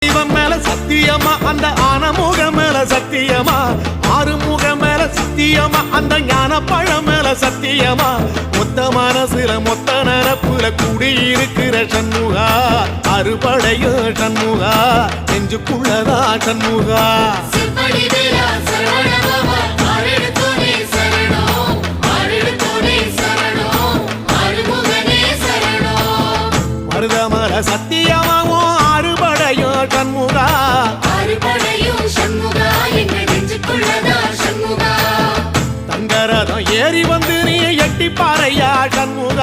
இவன் மேல சத்தியமா அந்த ஆனமுக மேல சத்தியமா ஆறுமுக மேல சத்தியமா அந்த ஞான பழம் மேல சத்தியமா மொத்த மனசுல மொத்த நரப்புல குடியிருக்கிற சண்முகா அறுபடையும் சண்முகா நெஞ்சுக்குள்ளதா சண்முகா மருதமல சத்தியமாவும் அறுபடையும் சண்முகா தங்கரதம் ஏறி வந்து நீ எட்டி பாறையா சண்முகா